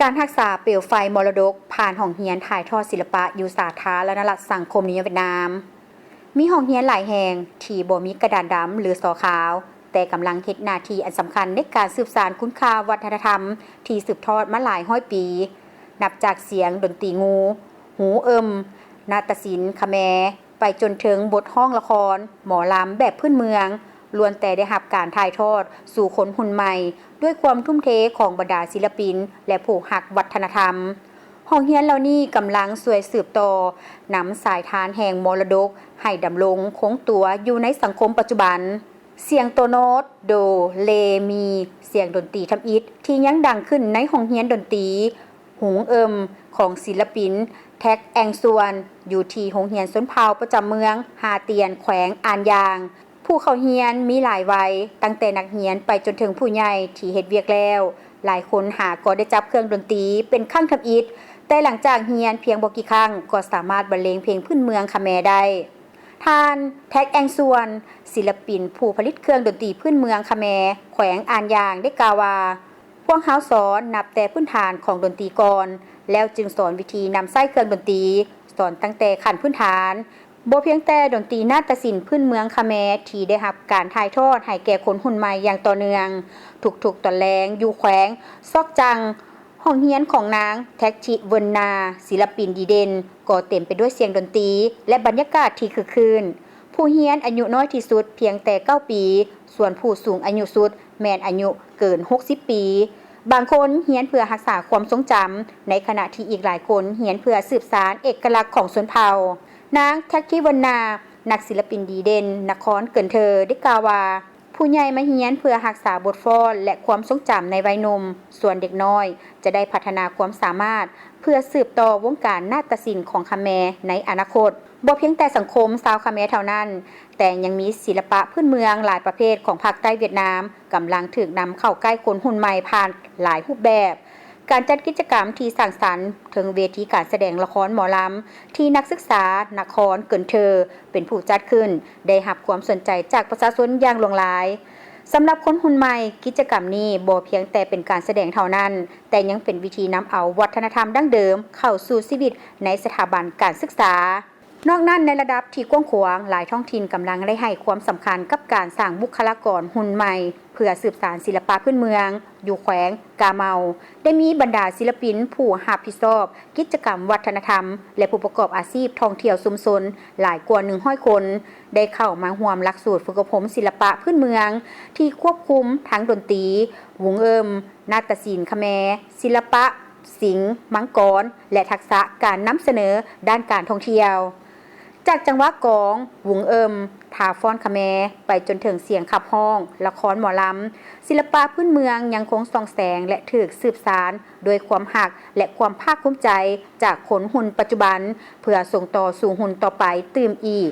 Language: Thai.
การรักษาเปลวไฟมรดกผ่านห้องเรียนถ่ายทอดศิลปะอยู่สาธารณรัฐสังคมนิยมเวียดนามมีห้องเรียนหลายแห่งที่บ่มีกระดานดำหรือสอขาวแต่กำลังเฮ็ดหน้าที่อันสำคัญในการสืบสานคุณค่าวัฒนธรรมที่สืบทอดมาหลายร้อยปีนับจากเสียงดนตรีงูหูนาฏศิลป์คแมไปจนถึงบทห้องละครหมอลำแบบพื้นเมืองล้วนแต่ได้รับการถ่ายทอดสู่คนหุ่นใหม่ด้วยความทุ่มเทของบรรดาศิลปินและผู้หักวัฒนธรรมห้องเรียนเหล่านี้กำลังสวยสืบต่อนำสายทานแห่งมรดกให้ดำรงคงตัวอยู่ในสังคมปัจจุบันเสียงโตโนตโดเลมีเสียงดนตรีทำอิฐที่ยังดังขึ้นในห้องเรียนดนตรีหุงของศิลปินแท็กแองส่วนอยู่ที่โรงเรียนสนเผาประจำเมืองหาเตียนแขวงอ่านยางผู้เข้าเรียนมีหลายวัยตั้งแต่นักเรียนไปจนถึงผู้ใหญ่ที่เฮ็ดเวียกแล้วหลายคนหาก็ได้จับเครื่องดนตรีเป็นข้างทำอิฐแต่หลังจากเรียนเพียงบ่กี่ครั้งก็สามารถบรรเลงเพลงพื้นเมืองคแมได้ท่านแท็กแองส่วนศิลปินผู้ผลิตเครื่องดนตรีพื้นเมืองคแมแขวงอ่านยางได้กล่าวว่าพวกเฮาสอนนับแต่พื้นฐานของดนตรีก่อนแล้วจึงสอนวิธีนำใช้เครื่องดนตรีสอนตั้งแต่ขั้นพื้นฐานบ่เพียงแต่ดนตรีนาฏศิลป์พื้นเมืองคแมที่ได้รับการถ่ายทอดให้แก่คนหุ่นใหม่อย่างต่อเนื่องทุกๆตอนแรงอยู่แขวงซอกจังห้องเรียนของนางแท็กชิเวินนาศิลปินดีเด่นก็เต็มไปด้วยเสียงดนตรีและบรรยากาศที่คึกคืนผู้เรียนอายุน้อยที่สุดเพียงแต่9ปีส่วนผู้สูงอายุสุดแม่นอายุเกิน60ปีบางคนเรียนเพื่อรักษาความทรงจำในขณะที่อีกหลายคนเรียนเพื่อสืบสานเอกลักษณ์ของชนเผ่านางแท็กชิเวินนานักศิลปินดีเด่นนครเกินเธอได้กล่าวว่าผู้ใหญ่มาเรียนเพื่อรักษาบทฟ้อนและความทรงจำในวัยหนุ่มส่วนเด็กน้อยจะได้พัฒนาความสามารถเพื่อสืบต่อวงการนาฏศิลป์ของคแมในอนาคตบ่เพียงแต่สังคมชาวคแมเท่านั้นแต่ยังมีศิลปะพื้นเมืองหลายประเภทของภาคใต้เวียดนามกำลังถูกนำเข้าใกล้คนหุ่นใหม่ผ่านหลายรูปแบบการจัดกิจกรรมที่สร้างสรรค์ถึงเวทีการแสดงละครหมอลำที่นักศึกษานครเกินเธอเป็นผู้จัดขึ้นได้รับความสนใจจากประชาชนอย่างหลากหลายสำหรับคนหุ่นใหม่กิจกรรมนี้บ่เพียงแต่เป็นการแสดงเท่านั้นแต่ยังเป็นวิธีนำเอาวัฒนธรรมดั้งเดิมเข้าสู่ชีวิตในสถาบันการศึกษานอกนั้นในระดับที่กว้างขวางหลายท้องถิ่นกำลังได้ให้ความสำคัญกับการสร้างบุคลากรหุ่นใหม่เพื่อสืบสานศิลปะพื้นเมืองอยู่แขวงกาเมาได้มีบรรดาศิลปินผู้รับผิดชอบกิจกรรมวัฒนธรรมและผู้ประกอบอาชีพท่องเที่ยวชุมชนหลายกว่า100คนได้เข้ามาร่วมหลักสูตรฝึกอบรมศิลปะพื้นเมืองที่ควบคุมทั้งดนตรีวงนาฏศิลป์คแมศิลปะสิงห์มังกรและทักษะการนำเสนอด้านการท่องเที่ยวจากจังหวะกองวงทาฟ้อนคแมไปจนถึงเสียงขับห้องละครหมอลำศิลปะพื้นเมืองยังคงส่องแสงและถูกสืบสานโดยความหักและความภาคภูมิใจจากคนหุ่นปัจจุบันเพื่อส่งต่อสู่หุ่นต่อไปตื่มอีก